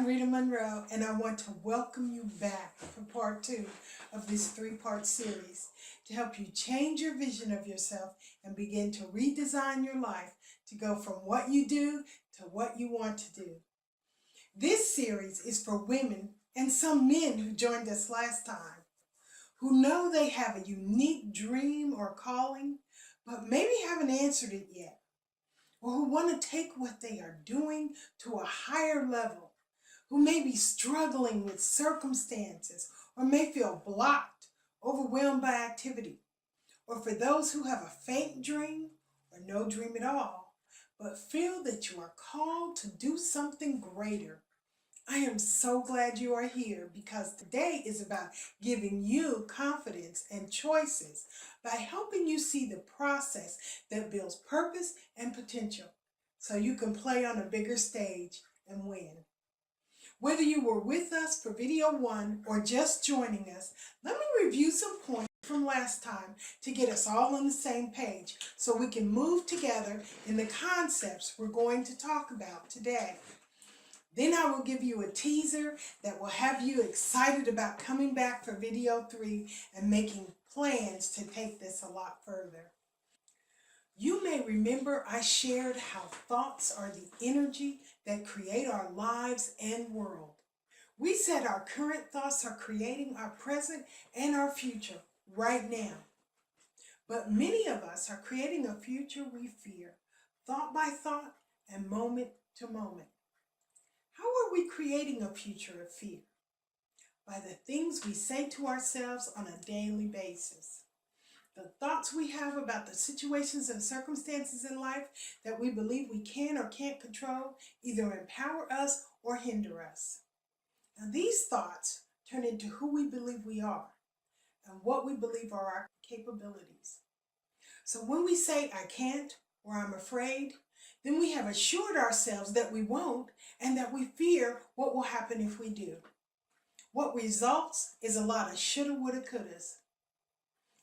I'm Rita Monroe, and I want to welcome you back for part 2 of this 3-part series to help you change your vision of yourself and begin to redesign your life to go from what you do to what you want to do. This series is for women and some men who joined us last time, who know they have a unique dream or calling, but maybe haven't answered it yet, or who want to take what they are doing to a higher level, who may be struggling with circumstances or may feel blocked, overwhelmed by activity, or for those who have a faint dream or no dream at all, but feel that you are called to do something greater. I am so glad you are here because today is about giving you confidence and choices by helping you see the process that builds purpose and potential so you can play on a bigger stage and win. Whether you were with us for video 1 or just joining us, let me review some points from last time to get us all on the same page so we can move together in the concepts we're going to talk about today. Then I will give you a teaser that will have you excited about coming back for video 3 and making plans to take this a lot further. You may remember I shared how thoughts are the energy that create our lives and world. We said our current thoughts are creating our present and our future right now. But many of us are creating a future we fear, thought by thought and moment to moment. How are we creating a future of fear? By the things we say to ourselves on a daily basis. The thoughts we have about the situations and circumstances in life that we believe we can or can't control either empower us or hinder us. Now these thoughts turn into who we believe we are and what we believe are our capabilities. So when we say I can't or I'm afraid, then we have assured ourselves that we won't and that we fear what will happen if we do. What results is a lot of shoulda, woulda, couldas.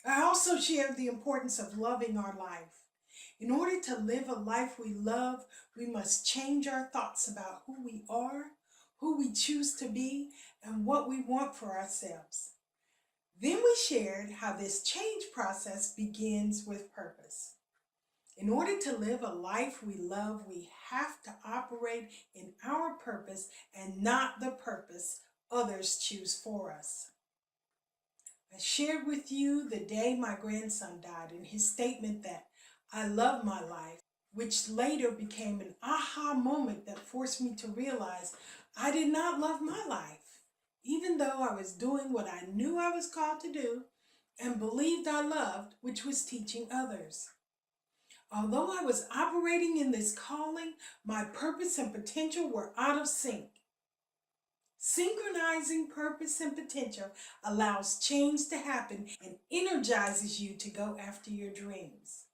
I also shared the importance of loving our life. In order to live a life we love, we must change our thoughts about who we are, who we choose to be, and what we want for ourselves. Then we shared how this change process begins with purpose. In order to live a life we love, we have to operate in our purpose and not the purpose others choose for us. I shared with you the day my grandson died and his statement that I love my life, which later became an aha moment that forced me to realize I did not love my life, even though I was doing what I knew I was called to do and believed I loved, which was teaching others. Although I was operating in this calling, my purpose and potential were out of sync. Synchronizing purpose and potential allows change to happen and energizes you to go after your dreams.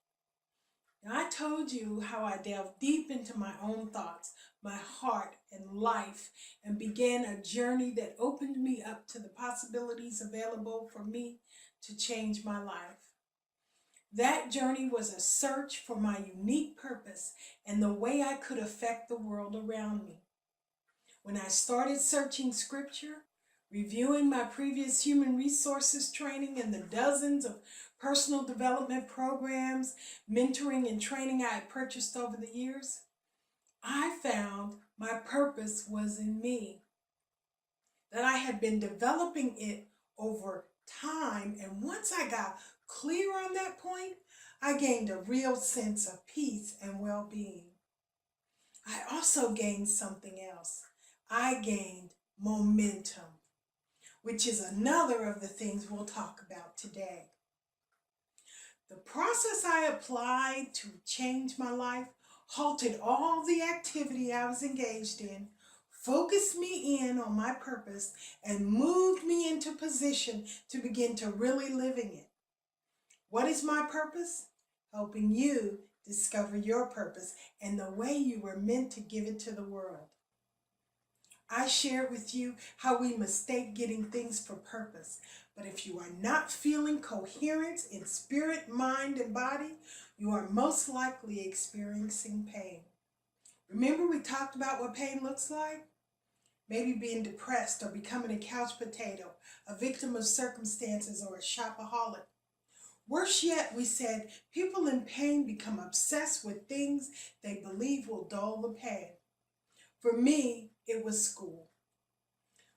Now, I told you how I delved deep into my own thoughts, my heart and life, and began a journey that opened me up to the possibilities available for me to change my life. That journey was a search for my unique purpose and the way I could affect the world around me. When I started searching scripture, reviewing my previous human resources training and the dozens of personal development programs, mentoring and training I had purchased over the years, I found my purpose was in me. That I had been developing it over time, and once I got clear on that point, I gained a real sense of peace and well-being. I also gained something else. I gained momentum, which is another of the things we'll talk about today. The process I applied to change my life halted all the activity I was engaged in, focused me in on my purpose, and moved me into position to begin to really living it. What is my purpose? Helping you discover your purpose and the way you were meant to give it to the world. I shared with you how we mistake getting things for purpose, but if you are not feeling coherence in spirit, mind, and body, you are most likely experiencing pain. Remember we talked about what pain looks like? maybe being depressed or becoming a couch potato, a victim of circumstances, or a shopaholic. Worse yet, we said people in pain become obsessed with things they believe will dull the pain. For me, it was school.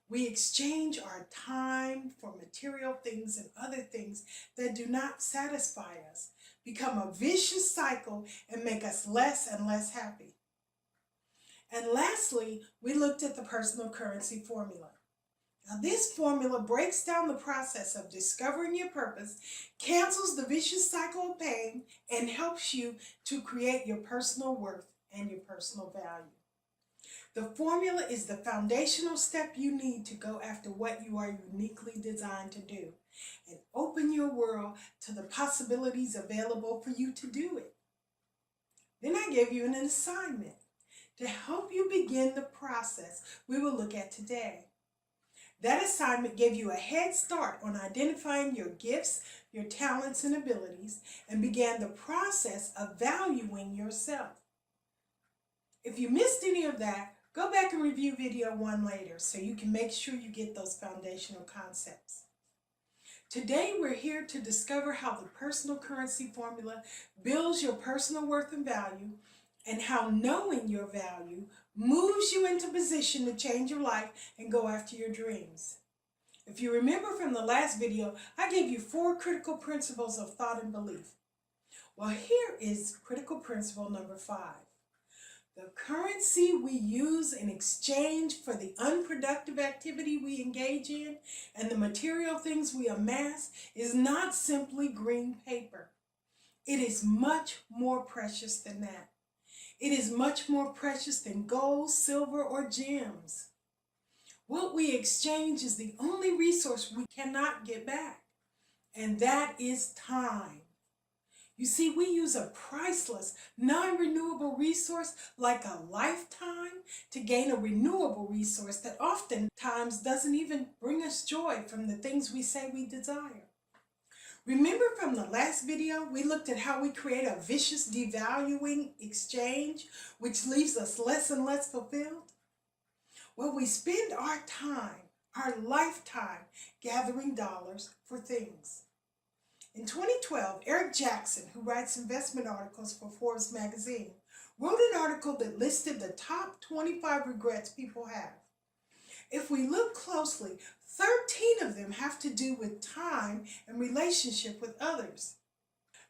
We exchange our time for material things and other things that do not satisfy us, become a vicious cycle, and make us less and less happy. And lastly, we looked at the personal currency formula. Now, this formula breaks down the process of discovering your purpose, cancels the vicious cycle of pain, and helps you to create your personal worth and your personal value. The formula is the foundational step you need to go after what you are uniquely designed to do and open your world to the possibilities available for you to do it. Then I gave you an assignment to help you begin the process we will look at today. That assignment gave you a head start on identifying your gifts, your talents, and abilities, and began the process of valuing yourself. If you missed any of that, go back and review video 1 later so you can make sure you get those foundational concepts. Today, we're here to discover how the personal currency formula builds your personal worth and value, and how knowing your value moves you into position to change your life and go after your dreams. If you remember from the last video, I gave you 4 critical principles of thought and belief. Well, here is critical principle number 5. The currency we use in exchange for the unproductive activity we engage in and the material things we amass is not simply green paper. It is much more precious than that. It is much more precious than gold, silver, or gems. What we exchange is the only resource we cannot get back, and that is time. You see, we use a priceless, non-renewable resource like a lifetime to gain a renewable resource that oftentimes doesn't even bring us joy from the things we say we desire. Remember from the last video, we looked at how we create a vicious devaluing exchange, which leaves us less and less fulfilled? Well, we spend our time, our lifetime, gathering dollars for things. In 2012, Eric Jackson, who writes investment articles for Forbes magazine, wrote an article that listed the top 25 regrets people have. If we look closely, 13 of them have to do with time and relationship with others.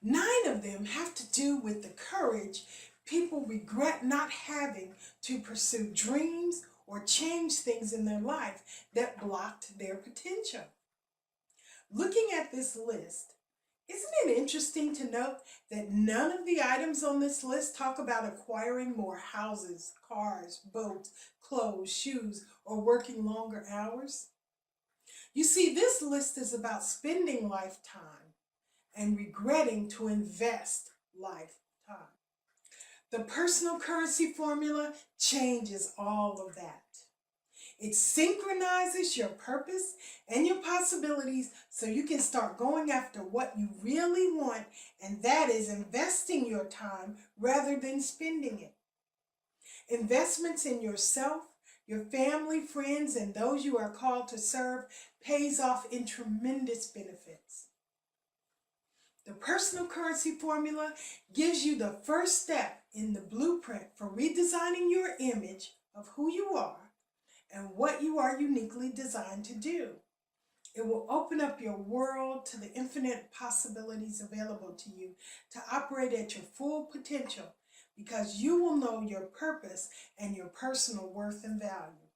9 of them have to do with the courage people regret not having to pursue dreams or change things in their life that blocked their potential. Looking at this list, isn't it interesting to note that none of the items on this list talk about acquiring more houses, cars, boats, clothes, shoes, or working longer hours? You see, this list is about spending lifetime and regretting to invest lifetime. The personal currency formula changes all of that. It synchronizes your purpose and your possibilities so you can start going after what you really want, and that is investing your time rather than spending it. Investments in yourself, your family, friends, and those you are called to serve pays off in tremendous benefits. The personal currency formula gives you the first step in the blueprint for redesigning your image of who you are and what you are uniquely designed to do. It will open up your world to the infinite possibilities available to you to operate at your full potential, because you will know your purpose and your personal worth and value.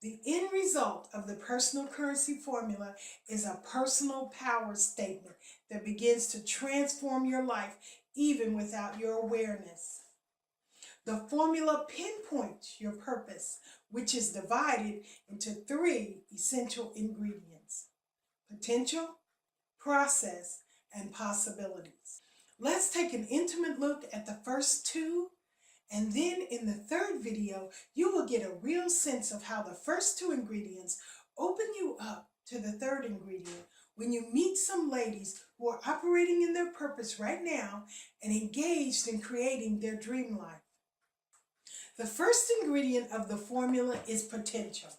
The end result of the personal currency formula is a personal power statement that begins to transform your life even without your awareness. The formula pinpoints your purpose, which is divided into 3 essential ingredients: potential, process, and possibilities. Let's take an intimate look at the first 2, and then in the 3rd video, you will get a real sense of how the first 2 ingredients open you up to the 3rd ingredient when you meet some ladies who are operating in their purpose right now and engaged in creating their dream life. The first ingredient of the formula is potential.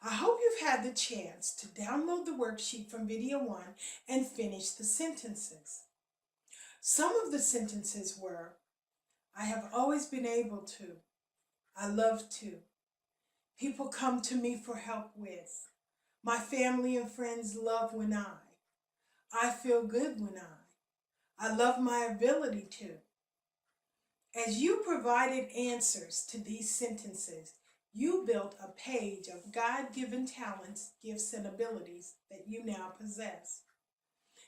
I hope you've had the chance to download the worksheet from video 1 and finish the sentences. Some of the sentences were, I have always been able to, I love to, people come to me for help with, my family and friends love when I feel good when I love my ability to. As you provided answers to these sentences, you built a page of God-given talents, gifts, and abilities that you now possess.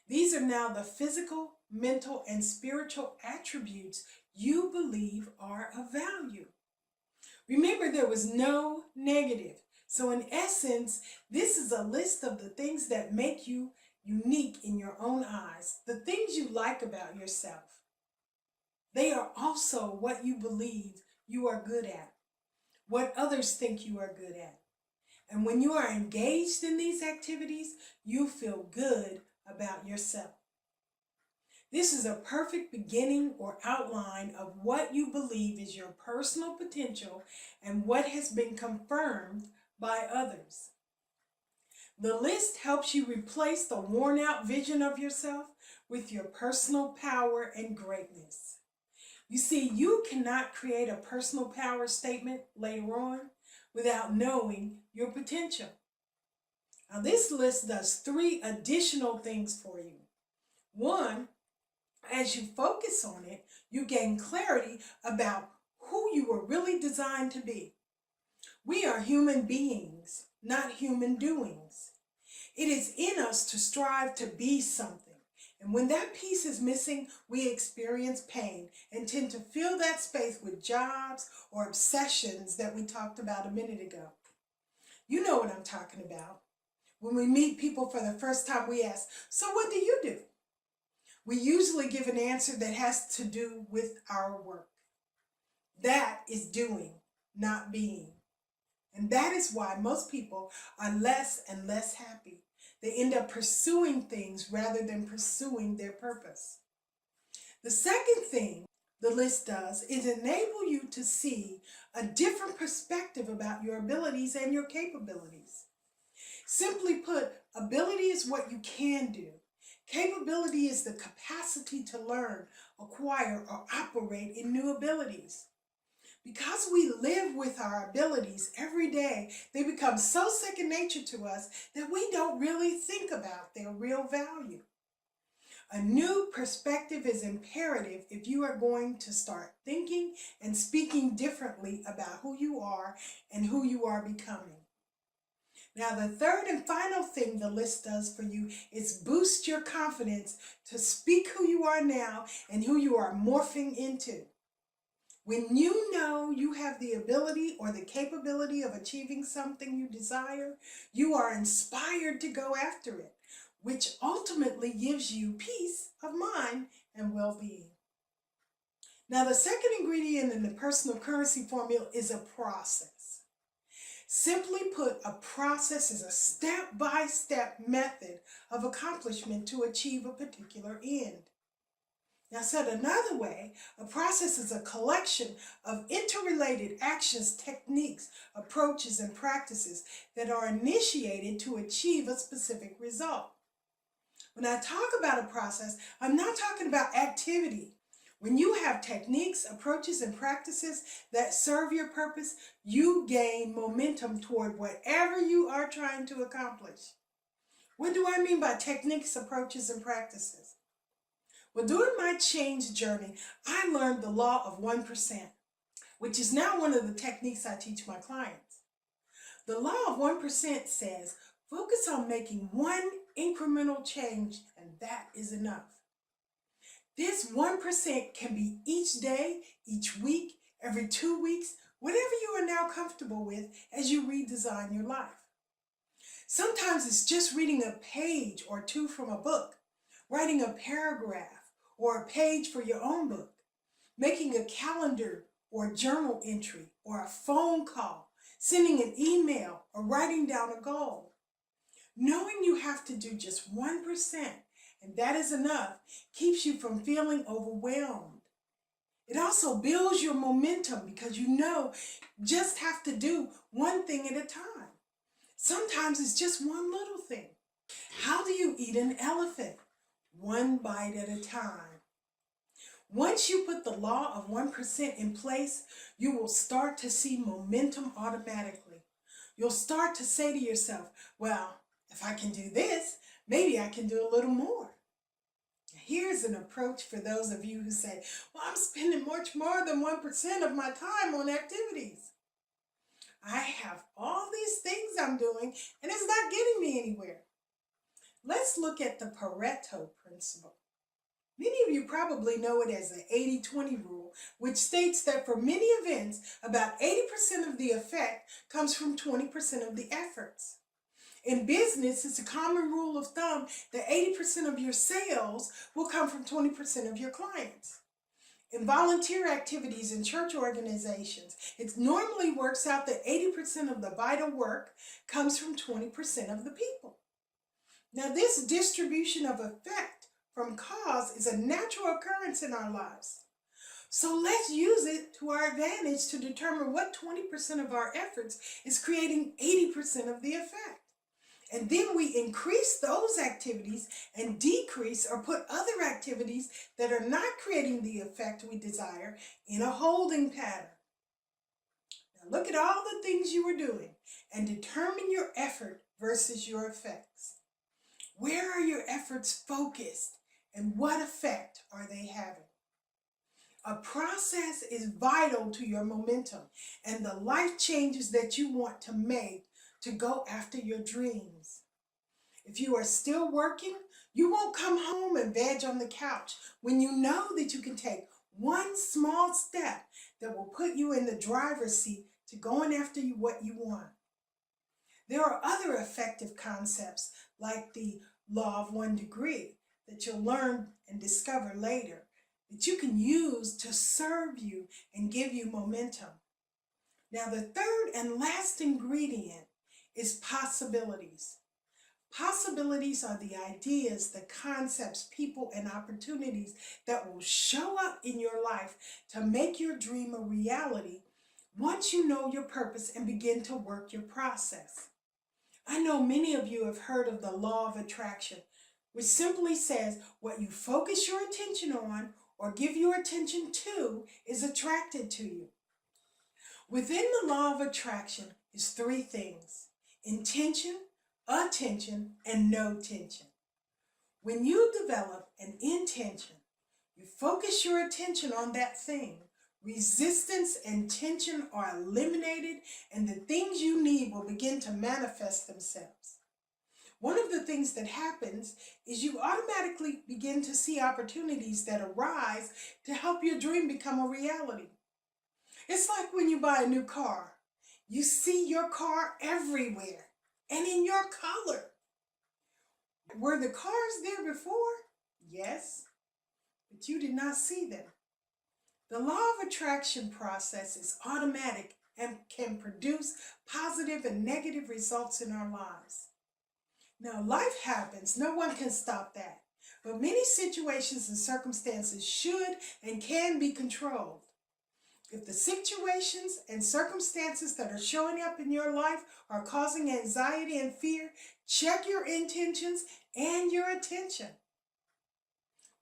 These are now the physical, mental, and spiritual attributes you believe are of value. Remember, there was no negative. So in essence, this is a list of the things that make you unique in your own eyes, the things you like about yourself. They are also what you believe you are good at, what others think you are good at. And when you are engaged in these activities, you feel good about yourself. This is a perfect beginning or outline of what you believe is your personal potential and what has been confirmed by others. The list helps you replace the worn-out vision of yourself with your personal power and greatness. You see, you cannot create a personal power statement later on without knowing your potential. Now, this list does 3 additional things for you. 1, as you focus on it, you gain clarity about who you were really designed to be. We are human beings, not human doings. It is in us to strive to be something. And when that piece is missing, we experience pain and tend to fill that space with jobs or obsessions that we talked about a minute ago. You know what I'm talking about. When we meet people for the first time, we ask, so what do you do? We usually give an answer that has to do with our work. That is doing, not being. And that is why most people are less and less happy. They end up pursuing things rather than pursuing their purpose. The second thing the list does is enable you to see a different perspective about your abilities and your capabilities. Simply put, ability is what you can do. Capability is the capacity to learn, acquire, or operate in new abilities. Because we live with our abilities every day, they become so second nature to us that we don't really think about their real value. A new perspective is imperative if you are going to start thinking and speaking differently about who you are and who you are becoming. Now, the third and final thing the list does for you is boost your confidence to speak who you are now and who you are morphing into. When you know you have the ability or the capability of achieving something you desire, you are inspired to go after it, which ultimately gives you peace of mind and well-being. Now, the second ingredient in the personal currency formula is a process. Simply put, a process is a step-by-step method of accomplishment to achieve a particular end. Now, said another way, a process is a collection of interrelated actions, techniques, approaches, and practices that are initiated to achieve a specific result. When I talk about a process, I'm not talking about activity. When you have techniques, approaches, and practices that serve your purpose, you gain momentum toward whatever you are trying to accomplish. What do I mean by techniques, approaches, and practices? Well, during my change journey, I learned the law of 1%, which is now one of the techniques I teach my clients. The law of 1% says, focus on making one incremental change, and that is enough. This 1% can be each day, each week, every 2 weeks, whatever you are now comfortable with as you redesign your life. Sometimes it's just reading a page or 2 from a book, writing a paragraph or a page for your own book, making a calendar or journal entry or a phone call, sending an email or writing down a goal. Knowing you have to do just 1%, and that is enough, keeps you from feeling overwhelmed. It also builds your momentum because you know just have to do one thing at a time. Sometimes it's just one little thing. How do you eat an elephant? One bite at a time. Once you put the law of 1% in place, you will start to see momentum automatically. You'll start to say to yourself, well, if I can do this, maybe I can do a little more. Here's an approach for those of you who say, well, I'm spending much more than 1% of my time on activities. I have all these things I'm doing and it's not getting me anywhere. Let's look at the Pareto principle. Many of you probably know it as the 80-20 rule, which states that for many events, about 80% of the effect comes from 20% of the efforts. In business, it's a common rule of thumb that 80% of your sales will come from 20% of your clients. In volunteer activities in church organizations, it normally works out that 80% of the vital work comes from 20% of the people. Now, this distribution of effect from cause is a natural occurrence in our lives. So let's use it to our advantage to determine what 20% of our efforts is creating 80% of the effect. And then we increase those activities and decrease or put other activities that are not creating the effect we desire in a holding pattern. Now look at all the things you were doing and determine your effort versus your effects. Where are your efforts focused and what effect are they having? A process is vital to your momentum and the life changes that you want to make to go after your dreams. If you are still working, you won't come home and veg on the couch when you know that you can take one small step that will put you in the driver's seat to going after what you want. There are other effective concepts like the law of 1 degree that you'll learn and discover later that you can use to serve you and give you momentum. Now, the third and last ingredient is possibilities. Possibilities are the ideas, the concepts, people, and opportunities that will show up in your life to make your dream a reality once you know your purpose and begin to work your process. I know many of you have heard of the law of attraction, which simply says what you focus your attention on or give your attention to is attracted to you. Within the law of attraction is 3 things: intention, attention, and no tension. When you develop an intention, you focus your attention on that thing, resistance and tension are eliminated and the things you need will begin to manifest themselves. One of the things that happens is you automatically begin to see opportunities that arise to help your dream become a reality. It's like when you buy a new car. You see your car everywhere and in your color. Were the cars there before? Yes, but you did not see them. The law of attraction process is automatic and can produce positive and negative results in our lives. Now, life happens. No one can stop that. But many situations and circumstances should and can be controlled. If the situations and circumstances that are showing up in your life are causing anxiety and fear, check your intentions and your attention.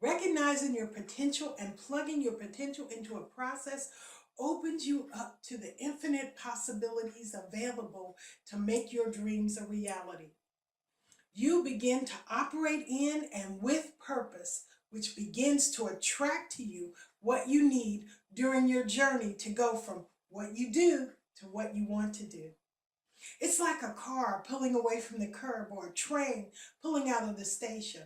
Recognizing your potential and plugging your potential into a process opens you up to the infinite possibilities available to make your dreams a reality. You begin to operate in and with purpose, which begins to attract to you what you need during your journey to go from what you do to what you want to do. It's like a car pulling away from the curb or a train pulling out of the station.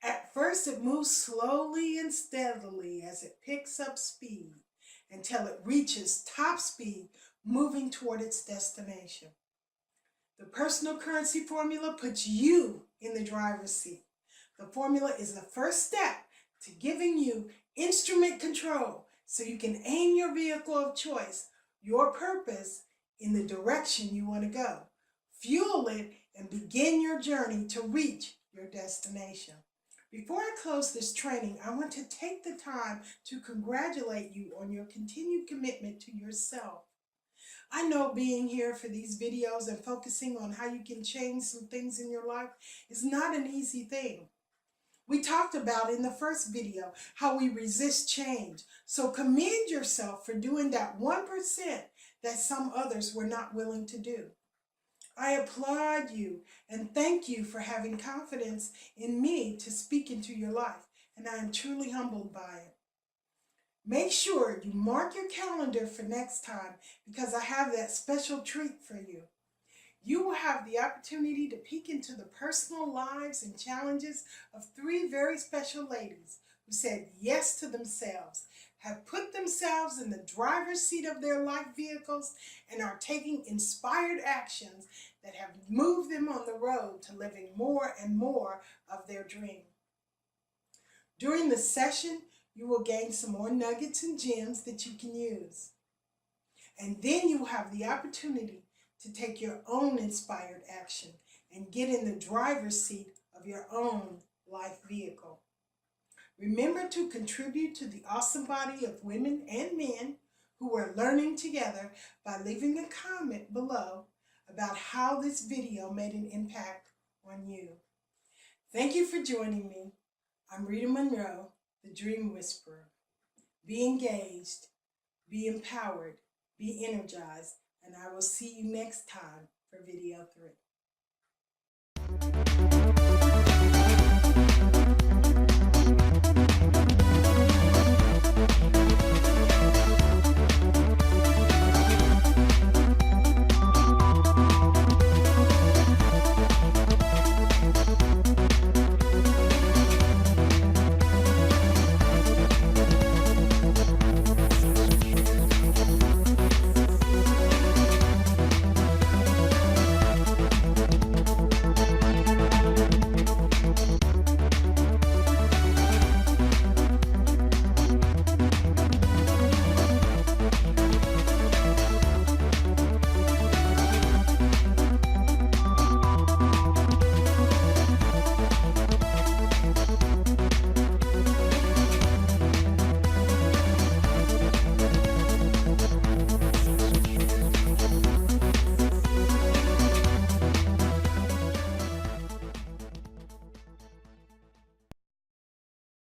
At first, it moves slowly and steadily as it picks up speed until it reaches top speed, moving toward its destination. The personal currency formula puts you in the driver's seat. The formula is the first step to giving you instrument control so you can aim your vehicle of choice, your purpose, in the direction you want to go. Fuel it and begin your journey to reach your destination. Before I close this training, I want to take the time to congratulate you on your continued commitment to yourself. I know being here for these videos and focusing on how you can change some things in your life is not an easy thing. We talked about in the first video how we resist change. So commend yourself for doing that 1% that some others were not willing to do. I applaud you and thank you for having confidence in me to speak into your life, and I am truly humbled by it. Make sure you mark your calendar for next time because I have that special treat for you. You will have the opportunity to peek into the personal lives and challenges of 3 very special ladies who said yes to themselves, have put themselves in the driver's seat of their life vehicles, and are taking inspired actions that have moved them on the road to living more and more of their dream. During the session, you will gain some more nuggets and gems that you can use. And then you will have the opportunity to take your own inspired action and get in the driver's seat of your own life vehicle. Remember to contribute to the awesome body of women and men who are learning together by leaving a comment below about how this video made an impact on you. Thank you for joining me. I'm Rita Monroe, the Dream Whisperer. Be engaged, be empowered, be energized, and I will see you next time for video 3.